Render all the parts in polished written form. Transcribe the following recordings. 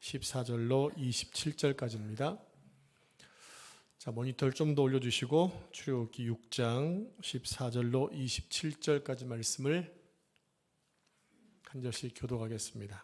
14절로 27절까지입니다. 자, 모니터를 좀 더 올려주시고 출애굽기 6장 14절로 27절까지 말씀을 한 절씩 교독하겠습니다.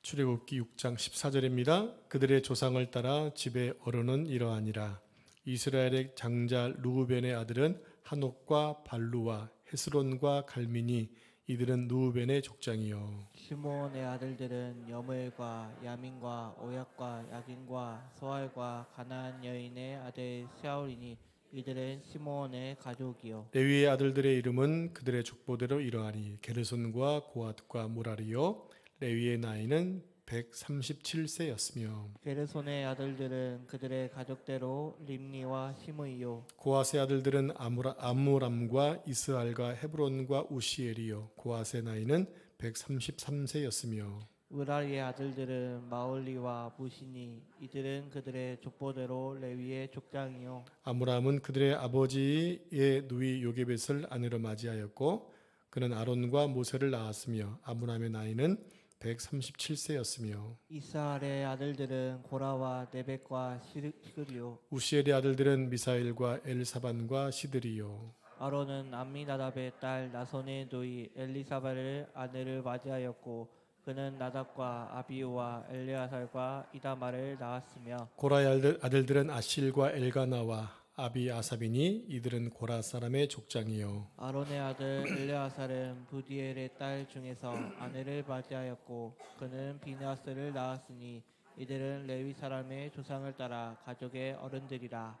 출애굽기 6장 14절입니다. 그들의 조상을 따라 집의 어른은 이러하니라. 이스라엘의 장자 르우벤의 아들은 한옥과 발루와 헤스론과 갈미니, 이들은 르우벤의 족장이요. 시므온의 아들들은 여무엘과 야민과 오약과 야긴과 소알과 가나안 여인의 아들 샤울이니, 이들은 시므온의 가족이요. 레위의 아들들의 이름은 그들의 족보대로 이러하니 게르손과 고핫과 무라리요. 레위의 나이는 137세였으며 게르손의 아들들은 그들의 가족대로 림니와 시므이요. 고핫의 아들들은 아므람과 이스알과 헤브론과 우시엘이요. 고핫의 나이는 133세였으며 우라리의 아들들은 마올리와 무시니, 이들은 그들의 족보대로 레위의 족장이요. 아므람은 그들의 아버지의 누이 요게벳을 아내로 맞이하였고 그는 아론과 모세를 낳았으며 아므람의 나이는 137세였으며 이스라엘의 아들들은 고라와 네벡과 시그리요. 우시엘의 아들들은 미사엘과 엘사반과 시드리요. 아론은 암미나답의 딸 나손의 누이 엘리사발을 아내를 맞이하였고 그는 나답과 아비우와 엘레아살과 이다말을 낳았으며 고라의 아들들은 아실과 엘가나와 아비아삽이니 이들은 고라 사람의 족장이요. 아론의 아들 엘레아살은 부디엘의 딸 중에서 아내를 맞이하였고 그는 비느하스를 낳았으니 이들은 레위 사람의 조상을 따라 가족의 어른들이라.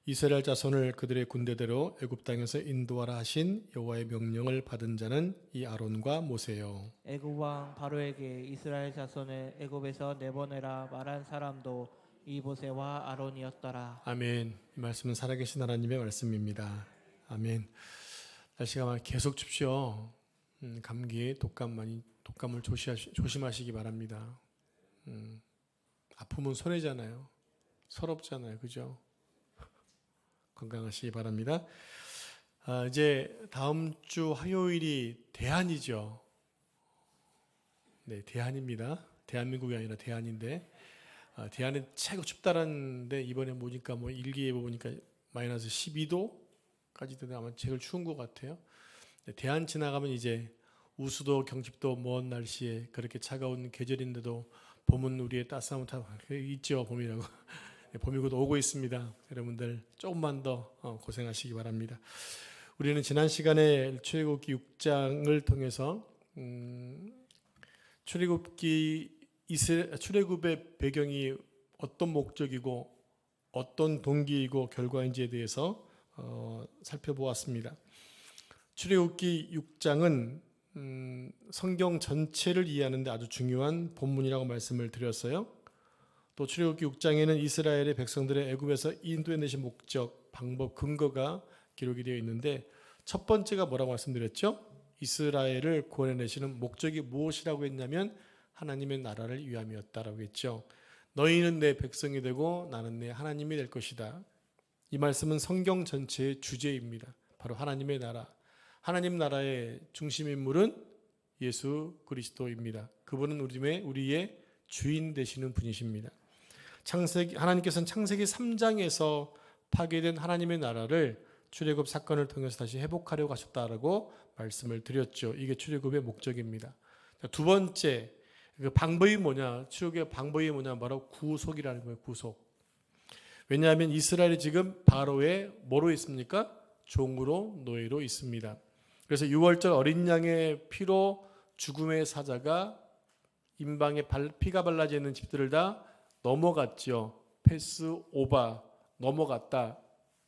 이스라엘 자손을 그들의 군대대로 애굽 땅에서 인도하라 하신 여호와의 명령을 받은 자는 이 아론과 모세요. 애굽 왕 바로에게 이스라엘 자손을 애굽에서 내보내라 말한 사람도 이 모세와 아론이었더라. 아멘. 이 말씀은 살아계신 하나님의 말씀입니다. 아멘. 날씨가 계속 춥죠. 감기, 독감을 조심하시기 바랍니다. 아프면 손해잖아요. 서럽잖아요, 그죠? 건강하시기 바랍니다. 이제 다음 주 화요일이 대안이죠. 네, 대안입니다. 대한민국이 아니라 대안인데. 대안은 최고 춥다라는데 이번에 보니까 일기예보 보니까 마이너스 12도까지 되는 아마 제일 추운 것 같아요. 대안 지나가면 이제 우수도 경칩도 먼 날씨에 그렇게 차가운 계절인데도 봄은 우리의 따스함을 다 있죠. 봄이라고. 봄이 곧 오고 있습니다. 여러분들 조금만 더 고생하시기 바랍니다. 우리는 지난 시간에 출애굽기 6장을 통해서 출애굽의 배경이 어떤 목적이고 어떤 동기이고 결과인지에 대해서 살펴보았습니다. 출애굽기 6장은 성경 전체를 이해하는 데 아주 중요한 본문이라고 말씀을 드렸어요. 또 출애굽기 6장에는 이스라엘의 백성들의 애굽에서 인도해내신 목적, 방법, 근거가 기록이 되어 있는데 첫 번째가 뭐라고 말씀드렸죠? 이스라엘을 구원해내시는 목적이 무엇이라고 했냐면 하나님의 나라를 위함이었다라고 했죠. 너희는 내 백성이 되고 나는 내 하나님이 될 것이다. 이 말씀은 성경 전체의 주제입니다. 바로 하나님의 나라. 하나님 나라의 중심 인물은 예수 그리스도입니다. 그분은 우리의 주인 되시는 분이십니다. 하나님께서는 창세기 3장에서 파괴된 하나님의 나라를 출애굽 사건을 통해서 다시 회복하려고 하셨다라고 말씀을 드렸죠. 이게 출애굽의 목적입니다. 두 번째 그 방법이 뭐냐? 출애굽의 방법이 뭐냐? 바로 구속이라는 거예요. 구속. 왜냐하면 이스라엘이 지금 바로의 뭐로 있습니까? 종으로 노예로 있습니다. 그래서 6월절 어린 양의 피로 죽음의 사자가 임방에 피가 발라져 있는 집들을 다 넘어갔죠. 패스오바 넘어갔다.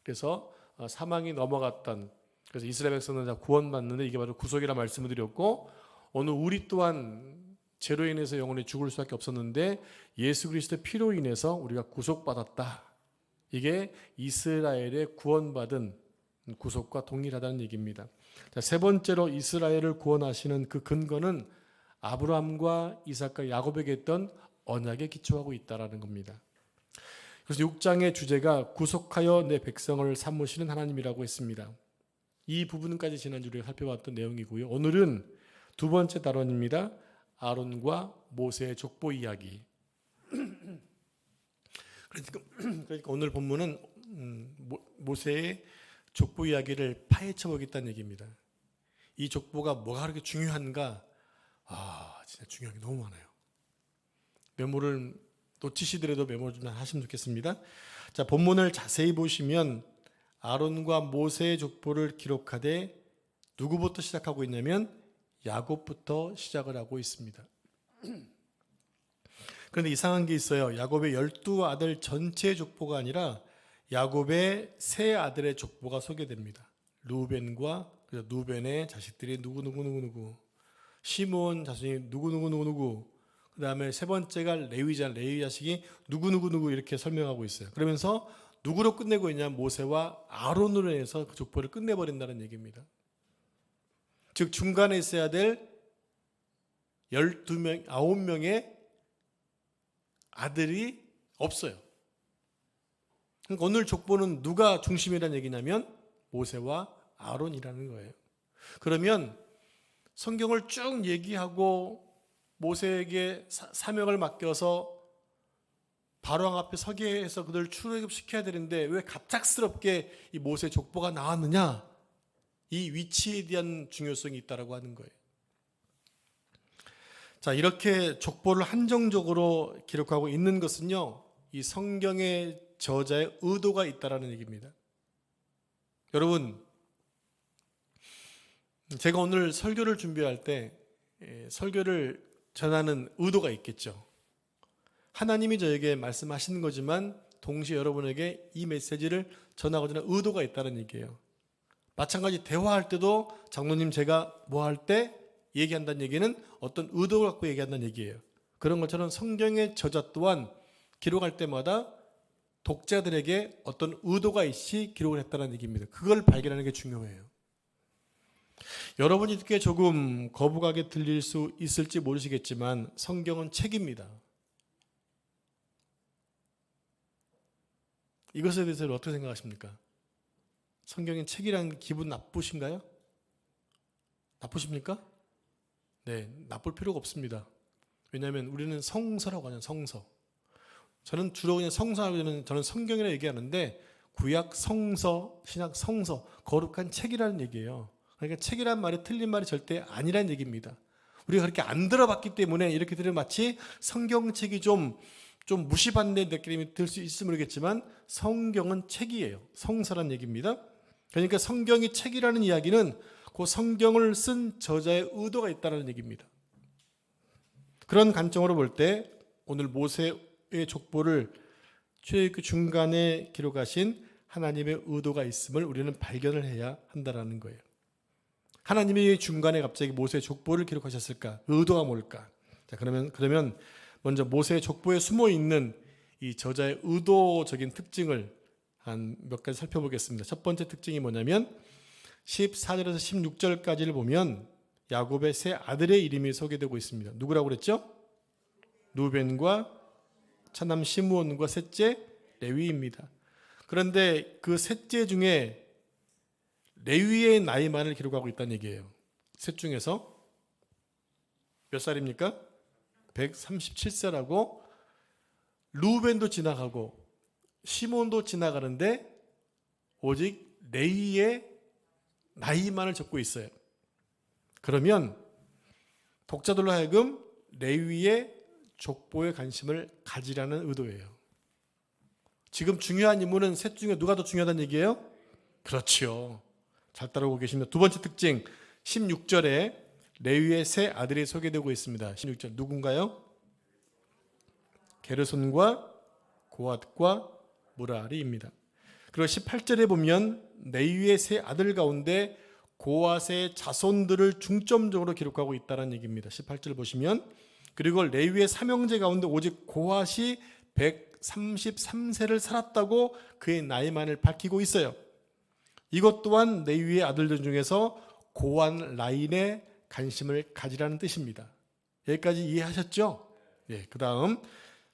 그래서 사망이 넘어갔던, 그래서 이스라엘 백성은 다 구원받는데 이게 바로 구속이라는 말씀을 드렸고, 오늘 우리 또한 죄로 인해서 영원히 죽을 수밖에 없었는데 예수 그리스도의 피로 인해서 우리가 구속받았다. 이게 이스라엘의 구원받은 구속과 동일하다는 얘기입니다. 자, 세 번째로 이스라엘을 구원하시는 그 근거는 아브라함과 이삭과 야곱에게 했던 언약에 기초하고 있다라는 겁니다. 그래서 6장의 주제가 구속하여 내 백성을 삼으시는 하나님이라고 했습니다. 이 부분까지 지난주에 살펴봤던 내용이고요. 오늘은 두 번째 단원입니다. 아론과 모세의 족보 이야기. 그러니까 오늘 본문은 모세의 족보 이야기를 파헤쳐 보겠다는 얘기입니다. 이 족보가 뭐가 그렇게 중요한가? 진짜 중요한 게 너무 많아요. 메모를 놓치시더라도 메모 좀 하시면 좋겠습니다. 자, 본문을 자세히 보시면 아론과 모세의 족보를 기록하되 누구부터 시작하고 있냐면 야곱부터 시작을 하고 있습니다. 그런데 이상한 게 있어요. 야곱의 12아들 전체의 족보가 아니라 야곱의 세 아들의 족보가 소개됩니다. 루벤과 누벤의 자식들이 누구 시므온 자손이 누구 그 다음에 세 번째가 레위 자식이 누구 이렇게 설명하고 있어요. 그러면서 누구로 끝내고 있냐? 모세와 아론으로 해서 그 족보를 끝내버린다는 얘기입니다. 즉 중간에 있어야 될 12명, 9명의 아들이 없어요. 그러니까 오늘 족보는 누가 중심이라는 얘기냐면 모세와 아론이라는 거예요. 그러면 성경을 쭉 얘기하고 모세에게 사명을 맡겨서 바로왕 앞에 서게 해서 그들 출애굽시켜야 되는데 왜 갑작스럽게 이 모세 족보가 나왔느냐? 이 위치에 대한 중요성이 있다라고 하는 거예요. 자, 이렇게 족보를 한정적으로 기록하고 있는 것은요, 이 성경의 저자의 의도가 있다라는 얘기입니다. 여러분, 제가 오늘 설교를 준비할 때 설교를 전하는 의도가 있겠죠. 하나님이 저에게 말씀하시는 거지만 동시에 여러분에게 이 메시지를 전하고자 하는 의도가 있다는 얘기예요. 마찬가지 대화할 때도 장로님 제가 뭐 할 때 얘기한다는 얘기는 어떤 의도를 갖고 얘기한다는 얘기예요. 그런 것처럼 성경의 저자 또한 기록할 때마다 독자들에게 어떤 의도가 있이 기록을 했다는 얘기입니다. 그걸 발견하는 게 중요해요. 여러분이 듣기에 조금 거부감이 들릴 수 있을지 모르시겠지만 성경은 책입니다. 이것에 대해서 어떻게 생각하십니까? 성경이 책이란 기분 나쁘신가요? 나쁘십니까? 네, 나쁠 필요가 없습니다. 왜냐하면 우리는 성서라고 하잖아요. 성서. 저는 주로 그냥 성서라고 하면 저는 성경이라고 얘기하는데 구약 성서, 신약 성서, 거룩한 책이라는 얘기예요. 그러니까 책이란 말이 틀린 말이 절대 아니라는 얘기입니다. 우리가 그렇게 안 들어봤기 때문에 이렇게 들으면 마치 성경책이 좀 무시받는 느낌이 들 수 있을지 모르겠지만 성경은 책이에요. 성서란 얘기입니다. 그러니까 성경이 책이라는 이야기는 그 성경을 쓴 저자의 의도가 있다는 얘기입니다. 그런 관점으로 볼 때 오늘 모세의 족보를 출애굽기 중간에 기록하신 하나님의 의도가 있음을 우리는 발견을 해야 한다는 거예요. 하나님이 중간에 갑자기 모세의 족보를 기록하셨을까? 의도가 뭘까? 자, 그러면 먼저 모세의 족보에 숨어 있는 이 저자의 의도적인 특징을 한 몇 가지 살펴보겠습니다. 첫 번째 특징이 뭐냐면 14절에서 16절까지를 보면 야곱의 세 아들의 이름이 소개되고 있습니다. 누구라고 그랬죠? 루벤과 차남 시므온과 셋째 레위입니다. 그런데 그 셋째 중에 레위의 나이만을 기록하고 있다는 얘기예요. 셋 중에서 몇 살입니까? 137세라고. 루벤도 지나가고 시몬도 지나가는데 오직 레위의 나이만을 적고 있어요. 그러면 독자들로 하여금 레위의 족보에 관심을 가지라는 의도예요. 지금 중요한 인물은 셋 중에 누가 더 중요하다는 얘기예요? 그렇죠. 잘 따라오고 계십니다. 두 번째 특징 16절에 레위의 세 아들이 소개되고 있습니다. 16절 누군가요? 게르손과 고앗과 무라리입니다. 그리고 18절에 보면 레위의 세 아들 가운데 고앗의 자손들을 중점적으로 기록하고 있다는 얘기입니다. 18절 보시면 그리고 레위의 삼형제 가운데 오직 고앗이 133세를 살았다고 그의 나이만을 밝히고 있어요. 이것 또한 레위의 아들들 중에서 고앗 라인에 관심을 가지라는 뜻입니다. 여기까지 이해하셨죠? 예, 그 다음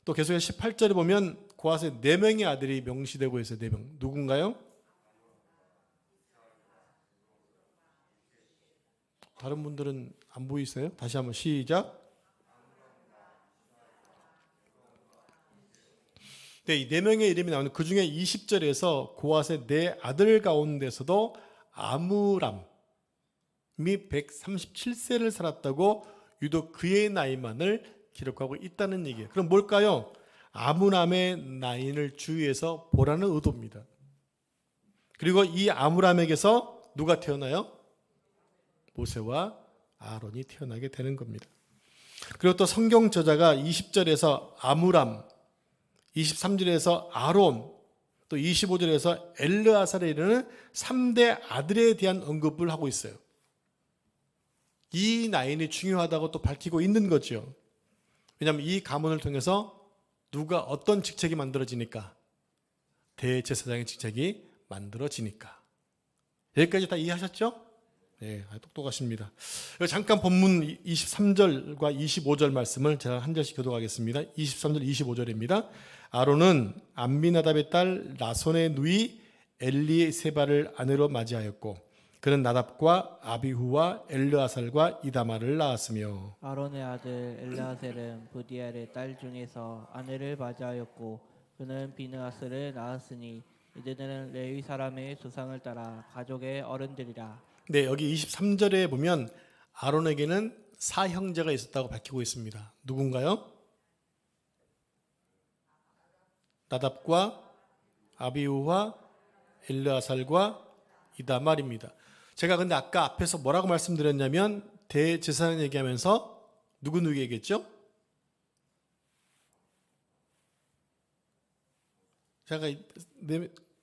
또 계속해서 18절에 보면 고앗의 4명의 아들이 명시되고 있어요. 4명. 누군가요? 다른 분들은 안 보이세요? 다시 한번 시작. 네, 이 네 명의 이름이 나오는 그 중에 20절에서 고앗의 네 아들 가운데서도 아므람이 137세를 살았다고 유독 그의 나이만을 기록하고 있다는 얘기예요. 그럼 뭘까요? 아므람의 나이를 주위에서 보라는 의도입니다. 그리고 이 아므람에게서 누가 태어나요? 모세와 아론이 태어나게 되는 겁니다. 그리고 또 성경 저자가 20절에서 아므람, 23절에서 아론, 또 25절에서 엘르아살에 이르는 3대 아들에 대한 언급을 하고 있어요. 이 나인이 중요하다고 또 밝히고 있는 거죠. 왜냐하면 이 가문을 통해서 누가 어떤 직책이 만들어지니까? 대제사장의 직책이 만들어지니까. 여기까지 다 이해하셨죠? 네, 똑똑하십니다. 잠깐 본문 23절과 25절 말씀을 제가 한 절씩 교독하겠습니다. 23절, 25절입니다. 아론은 암미나답의 딸 나손의 누이 엘리세바를 아내로 맞이하였고 그는 나답과 아비후와 엘르아살과 이다말을 낳았으며 아론의 아들 엘르아셀은 부디엘의 딸 중에서 아내를 맞이하였고 그는 비느하스를 낳았으니 이들은 레위 사람의 조상을 따라 가족의 어른들이라. 네, 여기 23절에 보면 아론에게는 사형제가 있었다고 밝히고 있습니다. 누군가요? 나답과 아비후와 엘르아살과 이다말입니다. 제가 근데 아까 앞에서 뭐라고 말씀드렸냐면 대제사장 얘기하면서 누구 얘기했죠? 제가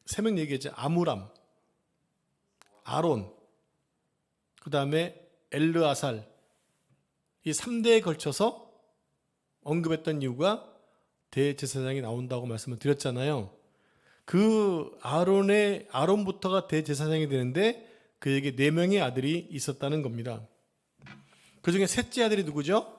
세 명 얘기했죠. 아므람, 아론, 그 다음에 엘르아살. 이 3대에 걸쳐서 언급했던 이유가 대제사장이 나온다고 말씀을 드렸잖아요. 그 아론부터가 대제사장이 되는데 그에게 4명의 아들이 있었다는 겁니다. 그 중에 셋째 아들이 누구죠?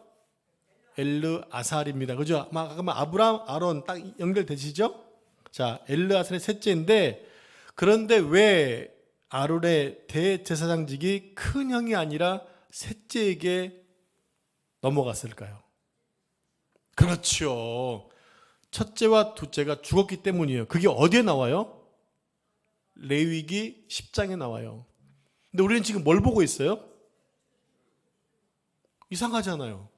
엘르아살입니다. 그죠? 아까 아브람, 아론 딱 연결되시죠? 자, 엘르아살의 셋째인데 그런데 왜 아론의 대제사장직이 큰 형이 아니라 셋째에게 넘어갔을까요? 그렇죠. 첫째와 둘째가 죽었기 때문이에요. 그게 어디에 나와요? 레위기 10장에 나와요. 근데 우리는 지금 뭘 보고 있어요? 이상하잖아요.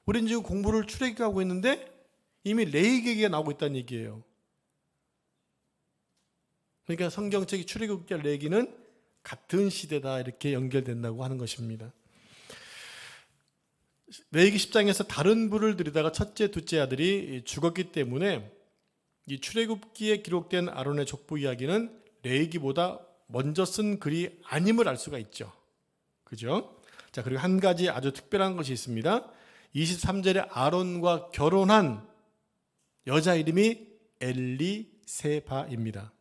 우리는 지금 공부를 출애굽하고 있는데 이미 레위기가 나오고 있다는 얘기예요. 그러니까 성경책이 출애굽기와 레위기는 같은 시대다 이렇게 연결된다고 하는 것입니다. 레위기 10장에서 다른 부를 들이다가 첫째, 둘째 아들이 죽었기 때문에 이 출애굽기에 기록된 아론의 족보 이야기는 레위기보다 먼저 쓴 글이 아님을 알 수가 있죠. 그죠? 자, 그리고 한 가지 아주 특별한 것이 있습니다. 23절에 아론과 결혼한 여자 이름이 엘리세바입니다.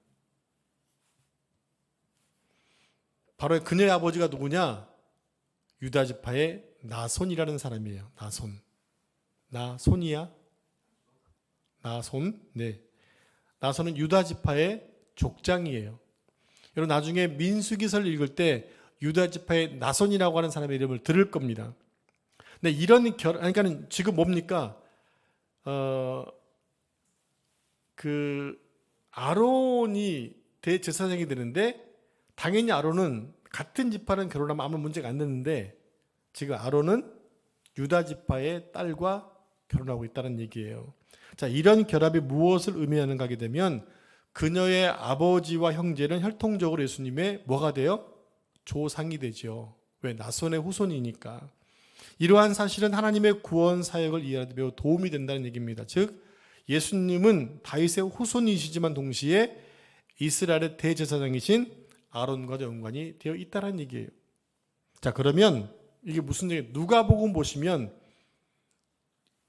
바로 그녀의 아버지가 누구냐? 유다 지파의 나손이라는 사람이에요. 나손이야? 나손? 네. 나손은 유다 지파의 족장이에요. 여러분 나중에 민수기서를 읽을 때 유다 지파의 나손이라고 하는 사람의 이름을 들을 겁니다. 근데 이런 그러니까 지금 뭡니까? 아론이 대제사장이 되는데 당연히 아론은 같은 지파랑 결혼하면 아무 문제가 안 되는데 지금 아론은 유다 지파의 딸과 결혼하고 있다는 얘기예요. 자, 이런 결합이 무엇을 의미하는가 하게 되면 그녀의 아버지와 형제는 혈통적으로 예수님의 뭐가 돼요? 조상이 되죠. 왜? 나손의 후손이니까. 이러한 사실은 하나님의 구원 사역을 이해하는 데 매우 도움이 된다는 얘기입니다. 즉 예수님은 다윗의 후손이시지만 동시에 이스라엘의 대제사장이신 아론과 연관이 되어 있다는 얘기예요. 자, 그러면 이게 무슨 얘기예요? 누가복음 보시면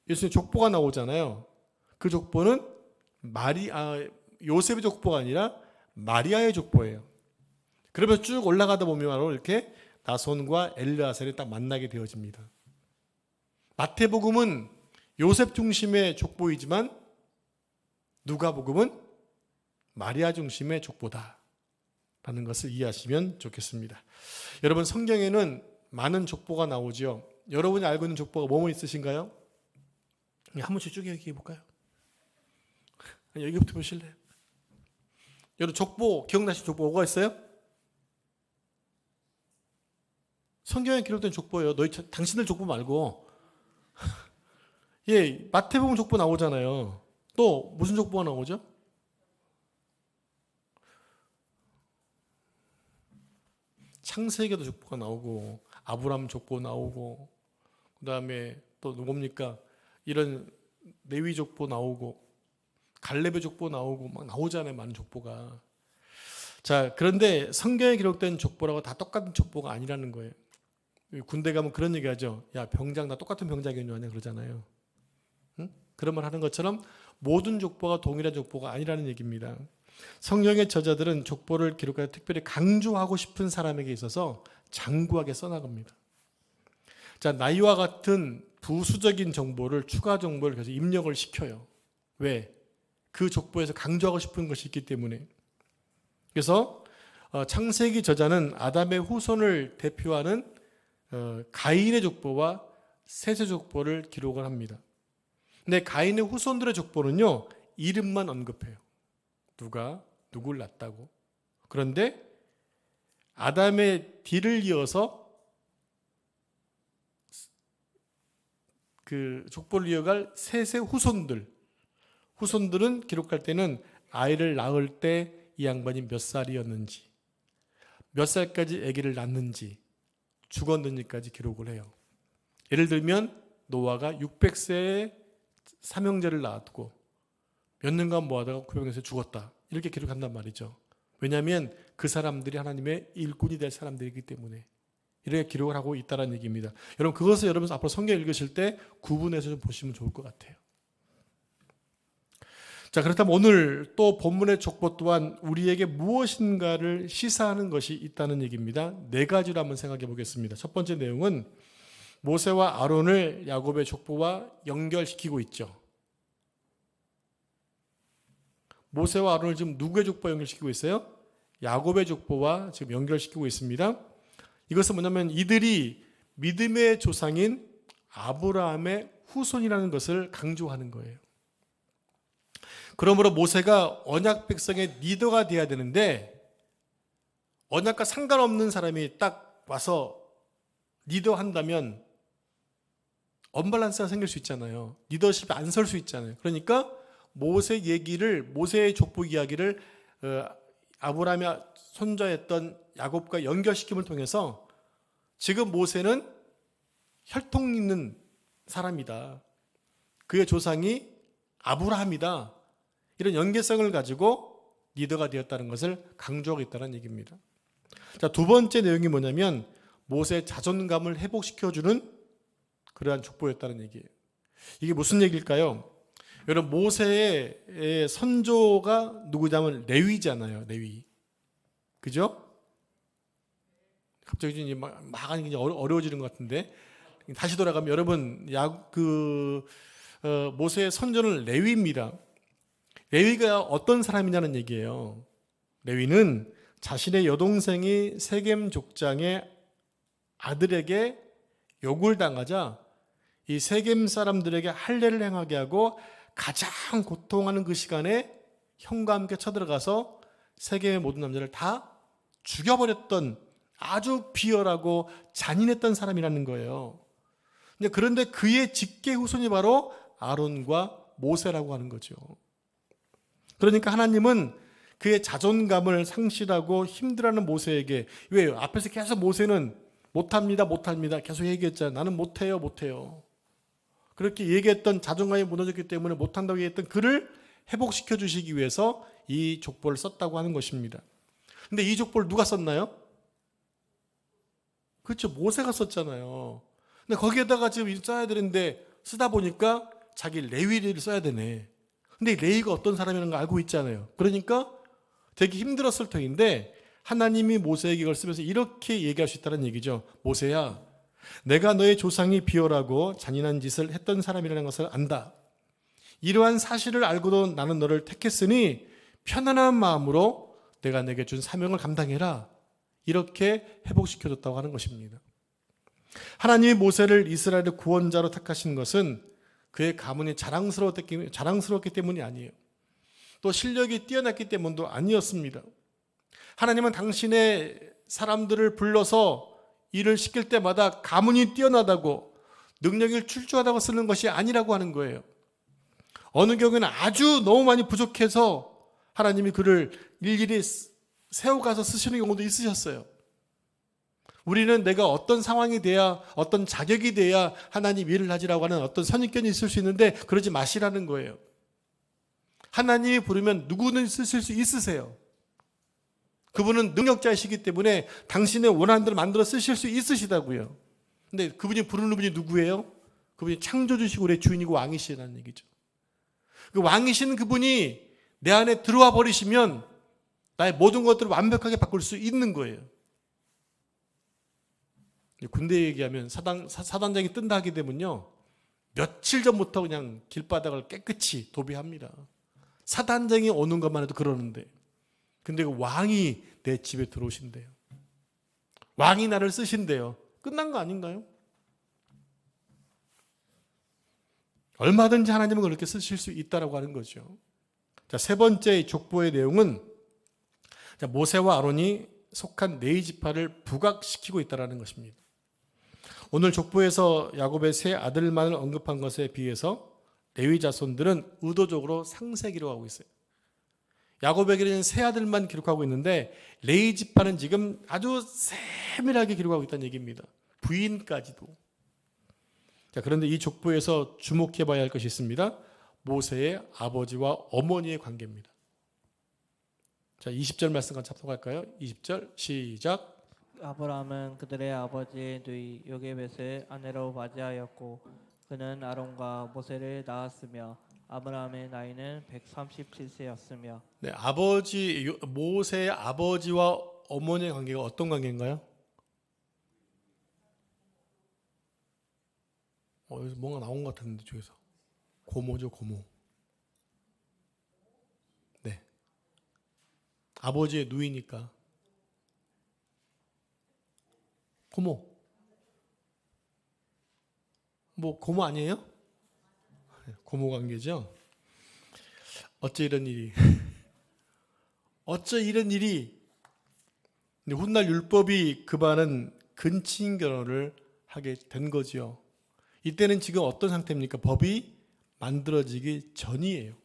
예수님 족보가 나오잖아요. 그 족보는 요셉의 족보가 아니라 마리아의 족보예요. 그러면 쭉 올라가다 보면 바로 이렇게 나손과 엘르아살이 딱 만나게 되어집니다. 마태복음은 요셉 중심의 족보이지만 누가복음은 마리아 중심의 족보다 라는 것을 이해하시면 좋겠습니다. 여러분 성경에는 많은 족보가 나오죠. 여러분이 알고 있는 족보가 뭐뭐 있으신가요? 한 번씩 쭉 얘기해 볼까요? 아니, 여기부터 보실래요? 여러분 족보 기억나시는 족보 뭐가 있어요? 성경에 기록된 족보예요. 당신들 족보 말고. 예, 마태복음 족보 나오잖아요. 또 무슨 족보가 나오죠? 창세기도 족보가 나오고 아브라함 족보 나오고 그다음에 또 누굽니까? 이런 레위 족보 나오고 갈렙의 족보 나오고 막 나오잖아요. 많은 족보가. 자, 그런데 성경에 기록된 족보라고 다 똑같은 족보가 아니라는 거예요. 군대 가면 그런 얘기 하죠. 야, 병장 다 똑같은 병장이냐 그러잖아요. 응? 그런 말 하는 것처럼 모든 족보가 동일한 족보가 아니라는 얘기입니다. 성경의 저자들은 족보를 기록하여 특별히 강조하고 싶은 사람에게 있어서 장구하게 써나갑니다. 자, 나이와 같은 부수적인 정보를 추가 정보를 계속 입력을 시켜요. 왜? 그 족보에서 강조하고 싶은 것이 있기 때문에. 그래서 창세기 저자는 아담의 후손을 대표하는 가인의 족보와 셋의 족보를 기록을 합니다. 근데 가인의 후손들의 족보는요, 이름만 언급해요. 누가 누굴 낳았다고. 그런데 아담의 뒤를 이어서 그 족보를 이어갈 셋의 후손들은 기록할 때는 아이를 낳을 때 이 양반이 몇 살이었는지, 몇 살까지 아기를 낳는지, 죽었는지까지 기록을 해요. 예를 들면 노아가 600세에 삼형제를 낳았고 몇 년간 뭐하다가 900세에 죽었다. 이렇게 기록한단 말이죠. 왜냐하면 그 사람들이 하나님의 일꾼이 될 사람들이기 때문에 이렇게 기록을 하고 있다는 얘기입니다. 여러분 그것을 여러분 앞으로 성경 읽으실 때 구분해서 좀 보시면 좋을 것 같아요. 자, 그렇다면 오늘 또 본문의 족보 또한 우리에게 무엇인가를 시사하는 것이 있다는 얘기입니다. 네 가지로 한번 생각해 보겠습니다. 첫 번째 내용은 모세와 아론을 야곱의 족보와 연결시키고 있죠. 모세와 아론을 지금 누구의 족보와 연결시키고 있어요? 야곱의 족보와 지금 연결시키고 있습니다. 이것은 뭐냐면 이들이 믿음의 조상인 아브라함의 후손이라는 것을 강조하는 거예요. 그러므로 모세가 언약 백성의 리더가 돼야 되는데 언약과 상관없는 사람이 딱 와서 리더한다면 언밸런스가 생길 수 있잖아요. 리더십이 안 설 수 있잖아요. 그러니까 모세의 족보 이야기를 아브라함의 손자였던 야곱과 연결시킴을 통해서 지금 모세는 혈통 있는 사람이다. 그의 조상이 아브라함이다. 이런 연계성을 가지고 리더가 되었다는 것을 강조하고 있다는 얘기입니다. 자, 두 번째 내용이 뭐냐면 모세의 자존감을 회복시켜주는 그러한 족보였다는 얘기예요. 이게 무슨 얘기일까요? 여러분 모세의 선조가 누구냐면 레위잖아요. 레위. 그죠? 갑자기 막 하는 게 어려워지는 것 같은데 다시 돌아가면 여러분 모세의 선조는 레위입니다. 레위가 어떤 사람이냐는 얘기예요. 레위는 자신의 여동생이 세겜 족장의 아들에게 욕을 당하자 이 세겜 사람들에게 할례를 행하게 하고 가장 고통하는 그 시간에 형과 함께 쳐들어가서 세겜의 모든 남자를 다 죽여버렸던 아주 비열하고 잔인했던 사람이라는 거예요. 그런데 그의 직계 후손이 바로 아론과 모세라고 하는 거죠. 그러니까 하나님은 그의 자존감을 상실하고 힘들어하는 모세에게 왜요? 앞에서 계속 모세는 못합니다 계속 얘기했잖아요. 나는 못해요. 그렇게 얘기했던 자존감이 무너졌기 때문에 못한다고 얘기했던 그를 회복시켜 주시기 위해서 이 족보를 썼다고 하는 것입니다. 근데 이 족보를 누가 썼나요? 그렇죠. 모세가 썼잖아요. 근데 거기에다가 지금 써야 되는데 쓰다 보니까 자기 레위를 써야 되네. 근데 이 레위가 어떤 사람이라는 걸 알고 있잖아요. 그러니까 되게 힘들었을 터인데 하나님이 모세에게 이걸 쓰면서 이렇게 얘기할 수 있다는 얘기죠. 모세야, 내가 너의 조상이 비열하고 잔인한 짓을 했던 사람이라는 것을 안다. 이러한 사실을 알고도 나는 너를 택했으니 편안한 마음으로 내가 내게 준 사명을 감당해라. 이렇게 회복시켜줬다고 하는 것입니다. 하나님이 모세를 이스라엘의 구원자로 택하신 것은 그의 가문이 자랑스러웠기 때문이 아니에요. 또 실력이 뛰어났기 때문도 아니었습니다. 하나님은 당신의 사람들을 불러서 일을 시킬 때마다 가문이 뛰어나다고 능력이 출중하다고 쓰는 것이 아니라고 하는 거예요. 어느 경우에는 아주 너무 많이 부족해서 하나님이 그를 일일이 세워가서 쓰시는 경우도 있으셨어요. 우리는 내가 어떤 상황이 돼야, 어떤 자격이 돼야 하나님 일을 하지라고 하는 어떤 선입견이 있을 수 있는데 그러지 마시라는 거예요. 하나님이 부르면 누구는 쓰실 수 있으세요. 그분은 능력자이시기 때문에 당신의 원하는 대로 만들어 쓰실 수 있으시다고요. 근데 그분이 부르는 분이 누구예요? 그분이 창조주시고 우리의 주인이고 왕이시라는 얘기죠. 그 왕이신 그분이 내 안에 들어와 버리시면 나의 모든 것들을 완벽하게 바꿀 수 있는 거예요. 군대 얘기하면 사단장이 뜬다 하게 되면요, 며칠 전부터 그냥 길바닥을 깨끗이 도배합니다. 사단장이 오는 것만 해도 그러는데, 근데 그 왕이 내 집에 들어오신대요. 왕이 나를 쓰신대요. 끝난 거 아닌가요? 얼마든지 하나님은 그렇게 쓰실 수 있다라고 하는 거죠. 자, 세 번째 족보의 내용은 모세와 아론이 속한 네 지파를 부각시키고 있다는 것입니다. 오늘 족보에서 야곱의 세 아들만을 언급한 것에 비해서 레위 자손들은 의도적으로 상세 기록하고 있어요. 야곱에게는 세 아들만 기록하고 있는데 레위 지파는 지금 아주 세밀하게 기록하고 있다는 얘기입니다. 부인까지도. 자, 그런데 이 족보에서 주목해 봐야 할 것이 있습니다. 모세의 아버지와 어머니의 관계입니다. 자, 20절 말씀 같이 합독할까요? 20절 시작. 아브라함은 그들의 아버지의 누이 요게벳을 아내로 맞이하였고 그는 아론과 모세를 낳았으며 아브라함의 나이는 137세였으며. 네, 모세의 아버지와 어머니의 관계가 어떤 관계인가요? 여기서 뭔가 나온 것 같은데 쪽에서 고모죠, 고모. 네, 아버지의 누이니까 고모. 뭐 고모 아니에요? 고모 관계죠. 어째 이런 일이 근데 훗날 율법이 금하는 근친 결혼을 하게 된 거지요. 이때는 지금 어떤 상태입니까? 법이 만들어지기 전이에요.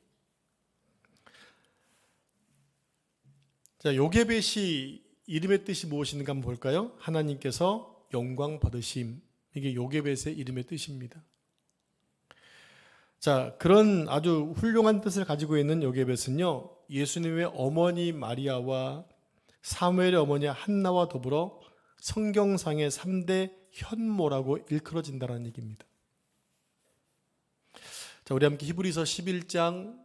자, 요게벳이 이름의 뜻이 무엇인가 한번 볼까요? 하나님께서 영광 받으심. 이게 요게벳의 이름의 뜻입니다. 자, 그런 아주 훌륭한 뜻을 가지고 있는 요게벳은요, 예수님의 어머니 마리아와 사무엘의 어머니 한나와 더불어 성경상의 3대 현모라고 일컬어진다는 얘기입니다. 자, 우리 함께 히브리서 11장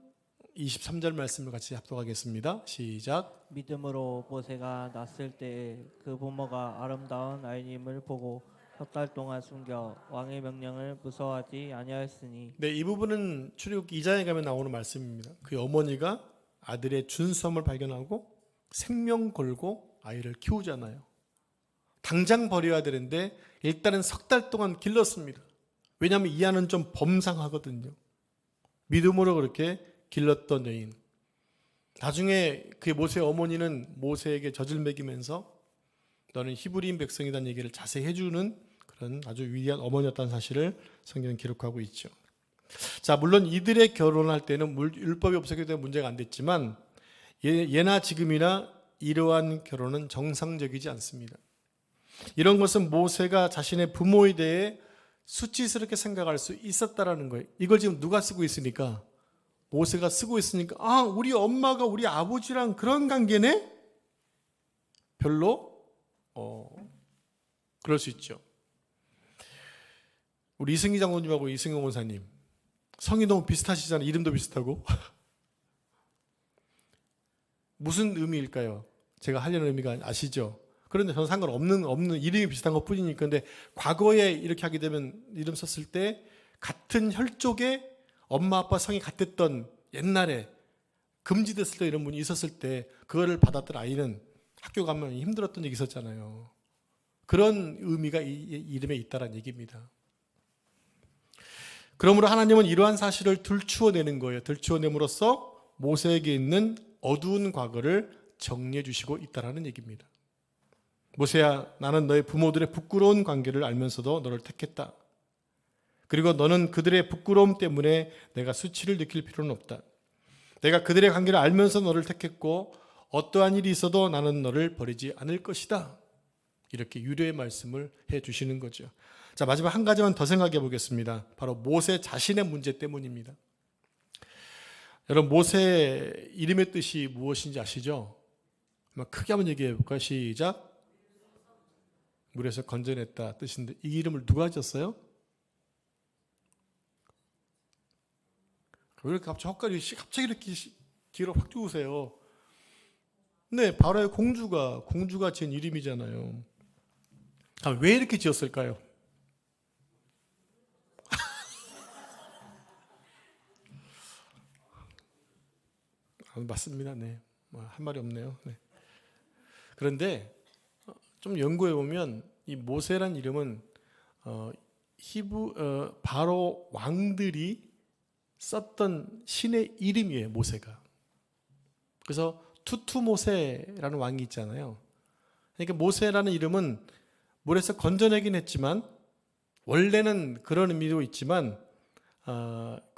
23절 말씀을 같이 합독하겠습니다. 시작. 믿음으로 모세가 낳았을 때 그 부모가 아름다운 아이님을 보고 석 달 동안 숨겨 왕의 명령을 무서워하지 아니하였으니. 네, 이 부분은 출애굽기 2장에 가면 나오는 말씀입니다. 그 어머니가 아들의 준수함을 발견하고 생명 걸고 아이를 키우잖아요. 당장 버려야 되는데 일단은 석 달 동안 길렀습니다. 왜냐하면 이 아는 좀 범상하거든요. 믿음으로 그렇게 길렀던 여인. 나중에 그 모세의 어머니는 모세에게 젖을 먹이면서 너는 히브리인 백성이라는 얘기를 자세히 해주는 그런 아주 위대한 어머니였다는 사실을 성경은 기록하고 있죠. 자, 물론 이들의 결혼할 때는 율법이 없었기 때문에 문제가 안 됐지만 예나 지금이나 이러한 결혼은 정상적이지 않습니다. 이런 것은 모세가 자신의 부모에 대해 수치스럽게 생각할 수 있었다라는 거예요. 이걸 지금 누가 쓰고 있으니까? 모세가 쓰고 있으니까 우리 엄마가 우리 아버지랑 그런 관계네? 별로 그럴 수 있죠. 우리 이승기 장로님하고 이승용 원사님 성이 너무 비슷하시잖아요. 이름도 비슷하고. 무슨 의미일까요? 제가 하려는 의미가 아시죠? 그런데 저는 상관없는 이름이 비슷한 것 뿐이니까. 근데 과거에 이렇게 하게 되면 이름 썼을 때 같은 혈족에 엄마 아빠 성이 같았던 옛날에 금지됐을 때 이런 분이 있었을 때 그거를 받았던 아이는 학교 가면 힘들었던 얘기 있었잖아요. 그런 의미가 이 이름에 있다는 얘기입니다. 그러므로 하나님은 이러한 사실을 들추어내는 거예요. 들추어냄으로써 모세에게 있는 어두운 과거를 정리해 주시고 있다는 얘기입니다. 모세야, 나는 너의 부모들의 부끄러운 관계를 알면서도 너를 택했다. 그리고 너는 그들의 부끄러움 때문에 내가 수치를 느낄 필요는 없다. 내가 그들의 관계를 알면서 너를 택했고 어떠한 일이 있어도 나는 너를 버리지 않을 것이다. 이렇게 유료의 말씀을 해 주시는 거죠. 자, 마지막 한 가지만 더 생각해 보겠습니다. 바로 모세 자신의 문제 때문입니다. 여러분, 모세 이름의 뜻이 무엇인지 아시죠? 크게 한번 얘기해 볼까요? 시작. 물에서 건져냈다 뜻인데 이 이름을 누가 지었어요? 왜 이렇게 갑자기 이렇게 뒤로 확 죽으세요? 네, 바로의 공주가 지은 이름이잖아요. 왜 이렇게 지었을까요? 맞습니다. 네, 한 말이 없네요. 네. 그런데 좀 연구해 보면 이 모세란 이름은 바로 왕들이 썼던 신의 이름이에요. 모세가. 그래서 투투모세라는 왕이 있잖아요. 그러니까 모세라는 이름은 물에서 건져내긴 했지만 원래는 그런 의미도 있지만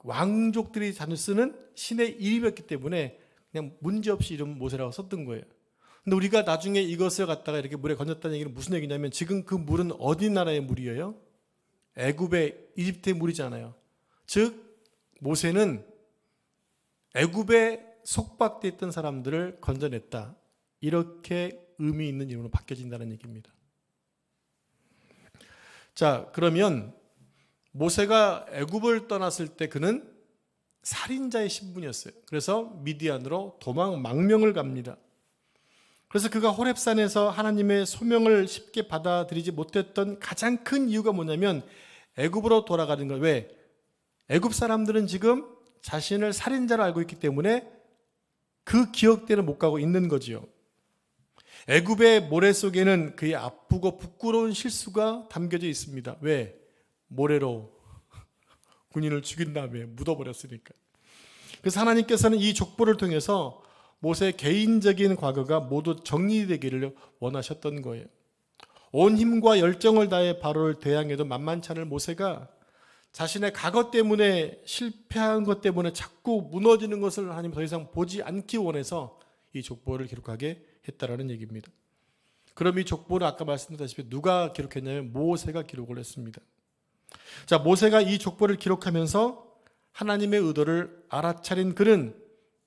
왕족들이 자주 쓰는 신의 이름이었기 때문에 그냥 문제없이 이름 모세라고 썼던 거예요. 근데 우리가 나중에 이것을 갖다가 이렇게 물에 건졌다는 얘기는 무슨 얘기냐면 지금 그 물은 어디 나라의 물이에요? 애굽의 이집트의 물이잖아요. 즉 모세는 애굽에 속박돼 있던 사람들을 건져냈다. 이렇게 의미 있는 이름으로 바뀌어진다는 얘기입니다. 자, 그러면 모세가 애굽을 떠났을 때 그는 살인자의 신분이었어요. 그래서 미디안으로 망명을 갑니다. 그래서 그가 호렙산에서 하나님의 소명을 쉽게 받아들이지 못했던 가장 큰 이유가 뭐냐면 애굽으로 돌아가는 거예요. 왜? 애굽 사람들은 지금 자신을 살인자로 알고 있기 때문에 그 기억대로 못 가고 있는 거지요. 애굽의 모래 속에는 그의 아프고 부끄러운 실수가 담겨져 있습니다. 왜? 모래로 군인을 죽인 다음에 묻어버렸으니까. 그래서 하나님께서는 이 족보를 통해서 모세의 개인적인 과거가 모두 정리되기를 원하셨던 거예요. 온 힘과 열정을 다해 바로를 대항해도 만만치 않을 모세가 자신의 과거 때문에 실패한 것 때문에 자꾸 무너지는 것을 하나님 더 이상 보지 않기 원해서 이 족보를 기록하게 했다라는 얘기입니다. 그럼 이 족보를 아까 말씀드렸다시피 누가 기록했냐면 모세가 기록을 했습니다. 자, 모세가 이 족보를 기록하면서 하나님의 의도를 알아차린 그는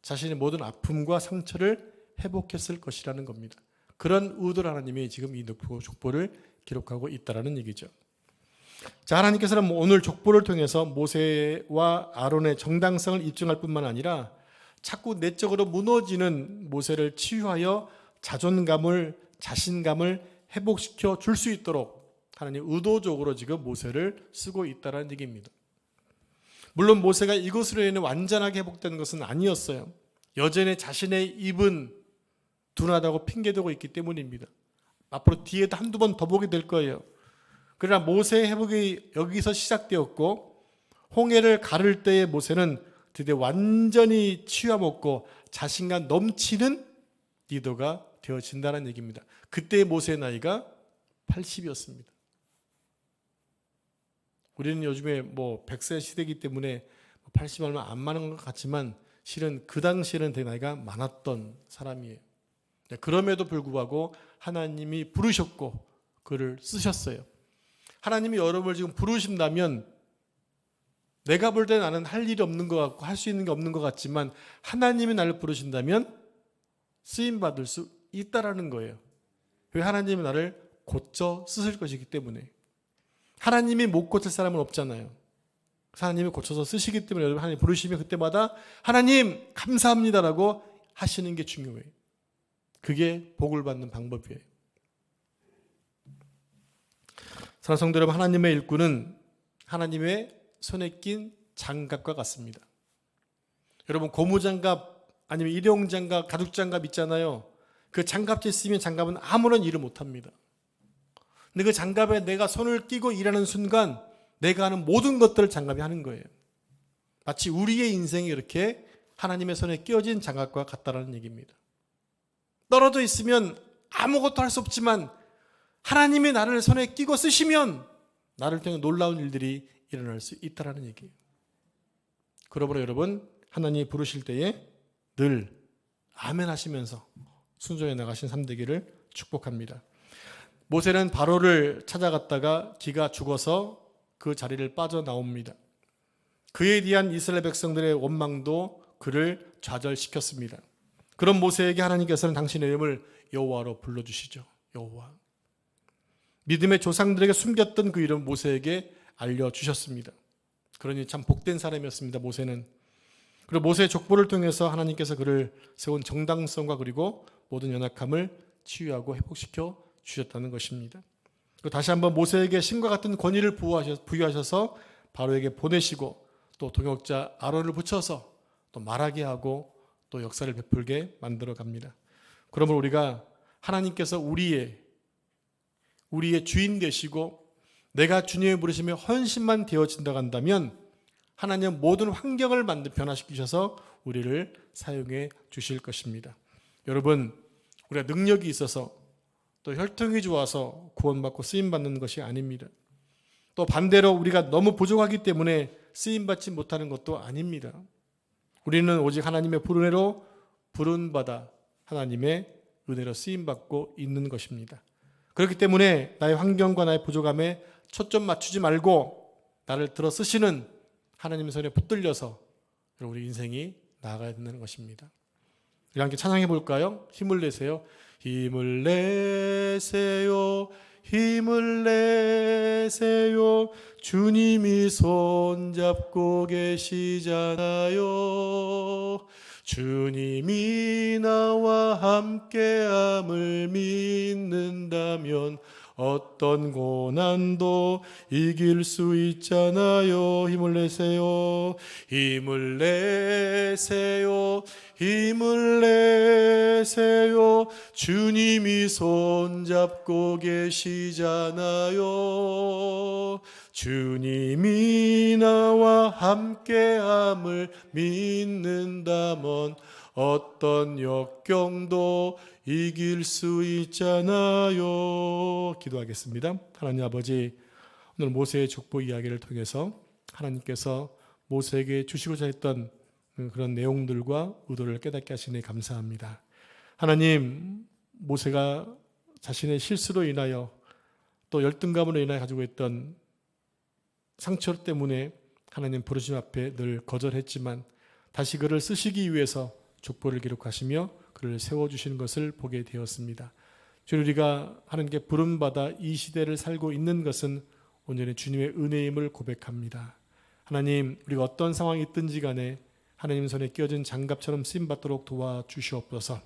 자신의 모든 아픔과 상처를 회복했을 것이라는 겁니다. 그런 의도를 하나님이 지금 이 족보를 기록하고 있다라는 얘기죠. 자, 하나님께서는 오늘 족보를 통해서 모세와 아론의 정당성을 입증할 뿐만 아니라 자꾸 내적으로 무너지는 모세를 치유하여 자신감을 회복시켜 줄 수 있도록 하나님 의도적으로 지금 모세를 쓰고 있다는 얘기입니다. 물론 모세가 이것으로 인해 완전하게 회복된 것은 아니었어요. 여전히 자신의 입은 둔하다고 핑계대고 있기 때문입니다. 앞으로 뒤에도 한두 번 더 보게 될 거예요. 그러나 모세의 회복이 여기서 시작되었고 홍해를 가를 때의 모세는 드디어 완전히 치유하먹고 자신감 넘치는 리더가 되어진다는 얘기입니다. 그때의 모세의 나이가 80이었습니다. 우리는 요즘에 100세 시대이기 때문에 80 얼마 안 많은 것 같지만 실은 그 당시에는 되게 나이가 많았던 사람이에요. 그럼에도 불구하고 하나님이 부르셨고 그를 쓰셨어요. 하나님이 여러분을 지금 부르신다면 내가 볼 때 나는 할 일이 없는 것 같고 할 수 있는 게 없는 것 같지만 하나님이 나를 부르신다면 쓰임받을 수 있다라는 거예요. 왜? 하나님이 나를 고쳐 쓰실 것이기 때문에. 하나님이 못 고칠 사람은 없잖아요. 하나님이 고쳐서 쓰시기 때문에 여러분 하나님 부르시면 그때마다 하나님 감사합니다라고 하시는 게 중요해요. 그게 복을 받는 방법이에요. 사랑하는 성도 여러분, 하나님의 일꾼은 하나님의 손에 낀 장갑과 같습니다. 여러분 고무장갑 아니면 일용장갑, 가죽장갑 있잖아요. 그 장갑질 쓰면 장갑은 아무런 일을 못합니다. 근데 그 장갑에 내가 손을 끼고 일하는 순간 내가 하는 모든 것들을 장갑이 하는 거예요. 마치 우리의 인생이 이렇게 하나님의 손에 끼어진 장갑과 같다라는 얘기입니다. 떨어져 있으면 아무것도 할 수 없지만 하나님이 나를 손에 끼고 쓰시면 나를 통해 놀라운 일들이 일어날 수 있다라는 얘기예요. 그러므로 여러분, 하나님이 부르실 때에 늘 아멘 하시면서 순종해 나가신 삶 되기를 축복합니다. 모세는 바로를 찾아갔다가 기가 죽어서 그 자리를 빠져나옵니다. 그에 대한 이스라엘 백성들의 원망도 그를 좌절시켰습니다. 그런 모세에게 하나님께서는 당신의 이름을 여호와로 불러주시죠. 여호와. 믿음의 조상들에게 숨겼던 그 이름 모세에게 알려주셨습니다. 그러니 참 복된 사람이었습니다. 모세는. 그리고 모세의 족보를 통해서 하나님께서 그를 세운 정당성과 그리고 모든 연약함을 치유하고 회복시켜 주셨다는 것입니다. 그리고 다시 한번 모세에게 신과 같은 권위를 부여하셔서 바로에게 보내시고 또 동역자 아론을 붙여서 또 말하게 하고 또 역사를 베풀게 만들어 갑니다. 그러므로 우리가 하나님께서 우리의 주인 되시고 내가 주님의 부르심에 헌신만 되어진다고 한다면 하나님은 모든 환경을 변화시키셔서 우리를 사용해 주실 것입니다. 여러분, 우리가 능력이 있어서 또 혈통이 좋아서 구원받고 쓰임받는 것이 아닙니다. 또 반대로 우리가 너무 부족하기 때문에 쓰임받지 못하는 것도 아닙니다. 우리는 오직 하나님의 부르내로 부른받아 하나님의 은혜로 쓰임받고 있는 것입니다. 그렇기 때문에 나의 환경과 나의 부족함에 초점 맞추지 말고 나를 들어 쓰시는 하나님의 손에 붙들려서 우리 인생이 나아가야 된다는 것입니다. 우리 함께 찬양해 볼까요? 힘을 내세요. 힘을 내세요. 힘을 내세요. 주님이 손잡고 계시잖아요. 주님이 나와 함께함을 믿는다면 어떤 고난도 이길 수 있잖아요. 힘을 내세요. 힘을 내세요. 힘을 내세요. 주님이 손잡고 계시잖아요. 주님이 나와 함께함을 믿는다면 어떤 역경도 이길 수 있잖아요. 기도하겠습니다. 하나님 아버지, 오늘 모세의 족보 이야기를 통해서 하나님께서 모세에게 주시고자 했던 그런 내용들과 의도를 깨닫게 하시니 감사합니다. 하나님, 모세가 자신의 실수로 인하여 또 열등감으로 인하여 가지고 있던 상처 때문에 하나님 부르심 앞에 늘 거절했지만 다시 그를 쓰시기 위해서 족보를 기록하시며 그를 세워주시는 것을 보게 되었습니다. 주님, 우리가 하나님께 부름받아 이 시대를 살고 있는 것은 온전히 주님의 은혜임을 고백합니다. 하나님, 우리가 어떤 상황이 있든지 간에 하나님 손에 끼어진 장갑처럼 쓰임받도록 도와주시옵소서.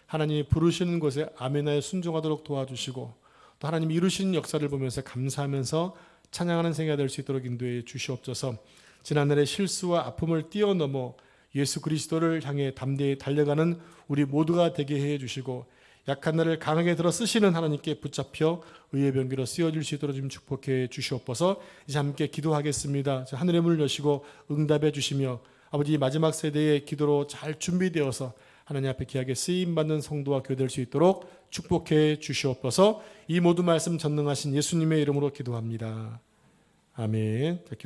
하나님이 부르시는 곳에 아멘하여 순종하도록 도와주시고 또 하나님이 이루시는 역사를 보면서 감사하면서 찬양하는 생애가 될 수 있도록 인도해 주시옵소서. 지난날의 실수와 아픔을 뛰어넘어 예수 그리스도를 향해 담대히 달려가는 우리 모두가 되게 해 주시고 약한 나를 강하게 들어 쓰시는 하나님께 붙잡혀 의의 병기로 쓰여질 수 있도록 좀 축복해 주시옵소서. 이제 함께 기도하겠습니다. 하늘의 문을 여시고 응답해 주시며 아버지, 마지막 세대의 기도로 잘 준비되어서 하나님 앞에 귀하게 쓰임받는 성도와 교회될 수 있도록 축복해 주시옵소서. 이 모든 말씀 전능하신 예수님의 이름으로 기도합니다. 아멘.